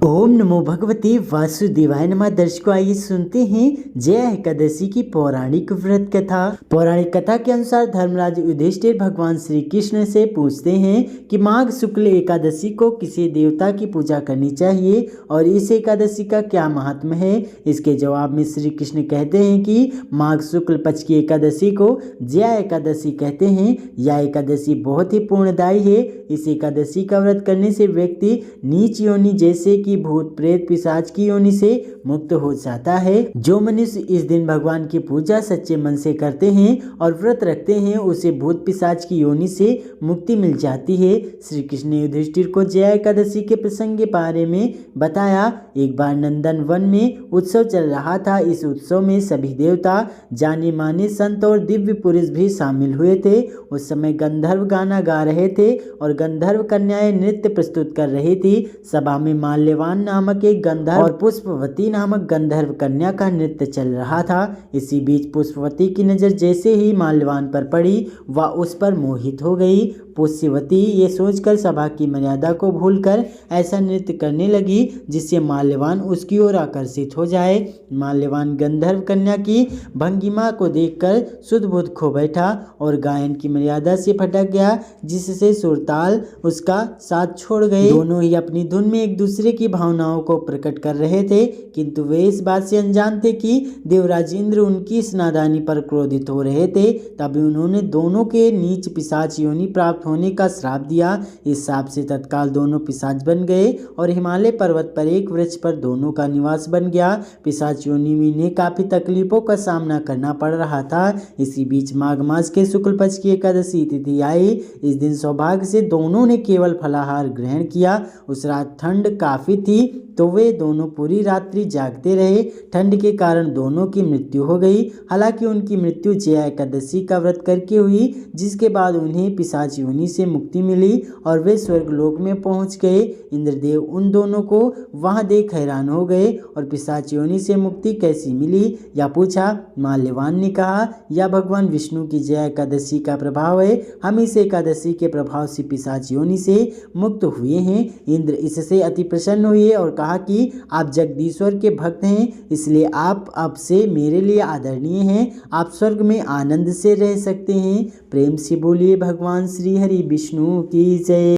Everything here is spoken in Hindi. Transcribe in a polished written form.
ओम नमो भगवते वासुदेवाय नमः। दर्शकों, आइए सुनते हैं जया एकादशी की पौराणिक व्रत कथा। पौराणिक कथा के अनुसार धर्मराज युधिष्ठिर भगवान श्री कृष्ण से पूछते हैं कि माघ शुक्ल एकादशी को किसी देवता की पूजा करनी चाहिए और इस एकादशी का क्या महात्म्य है। इसके जवाब में श्री कृष्ण कहते हैं कि माघ शुक्ल पक्ष की एकादशी को जया एकादशी कहते हैं। यह एकादशी बहुत ही पुण्यदायी है। इस एकादशी का व्रत करने से व्यक्ति नीच योनि जैसे कि भूत प्रेत पिशाच की योनि से मुक्त हो जाता है। जो मनुष्य इस दिन भगवान की पूजा सच्चे मन से करते हैं और व्रत रखते हैं, उसे भूत पिशाच की योनि से मुक्ति मिल जाती है। श्री कृष्ण ने युधिष्ठिर को जया एकादशी के प्रसंग के बारे में बताया। एक बार नंदन वन में उत्सव चल रहा था। इस उत्सव में सभी देवता, जाने माने संत और दिव्य पुरुष भी शामिल हुए थे। उस समय गंधर्व गाना गा रहे थे और गंधर्व कन्याएं नृत्य प्रस्तुत कर रही थी। सभा में माल्यवान नामक एक गंधर्व और पुष्पवती नामक गंधर्व कन्या का नृत्य चल रहा था। इसी बीच पुष्पवती की नजर जैसे ही माल्यवान पर पड़ी, वह उस पर मोहित हो गई। पुष्पवती ये सोचकर सभा की मर्यादा को भूलकर ऐसा नृत्य करने लगी जिससे माल्यवान उसकी ओर आकर्षित हो जाए। माल्यवान गंधर्व कन्या की भंगिमा को देखकर सुध बुध खो बैठा और गायन की मर्यादा से भटक गया, जिससे सुरताल उसका साथ छोड़ गए। दोनों ही अपनी धुन में एक दूसरे की भावनाओं को प्रकट कर रहे थे, किंतु वे इस बात से अनजान थे कि देवराज इंद्र उनकी इस नादानी पर क्रोधित हो रहे थे। तभी उन्होंने दोनों के नीच पिशाच योनि प्राप्त होने का श्राप दिया। इस श्राप से तत्काल दोनों पिशाच बन गए और हिमालय पर्वत पर एक वृक्ष पर दोनों का निवास बन गया। पिशाच योनि में इन्हें काफी तकलीफों का सामना करना पड़ रहा था। इसी बीच माघ मास के शुक्ल पक्ष की एकादशी तिथि आई। इस दिन सौभाग्य से दोनों ने केवल फलाहार ग्रहण किया। उस रात ठंड काफी थी, तो वे दोनों पूरी रात्रि जागते रहे। ठंड के कारण दोनों की मृत्यु हो गई। हालांकि उनकी मृत्यु जया एकादशी का व्रत करके हुई, जिसके बाद उन्हें पिशाच योनि से मुक्ति मिली और वे स्वर्गलोक में पहुंच गए। इंद्रदेव उन दोनों को वहां देख हैरान हो गए और पिशाच योनि से मुक्ति कैसी मिली, या पूछा। माल्यवान ने कहा, यह भगवान विष्णु की जया एकादशी का प्रभाव है। हम इस एकादशी के प्रभाव से पिशाच योनि से मुक्त हुए हैं। इंद्र इससे अति प्रसन्न हुए और कहा कि आप जगदीश्वर के भक्त हैं, इसलिए आप अब से मेरे लिए आदरणीय हैं। आप स्वर्ग में आनंद से रह सकते हैं। प्रेम से बोलिए भगवान श्री हरि विष्णु की जय।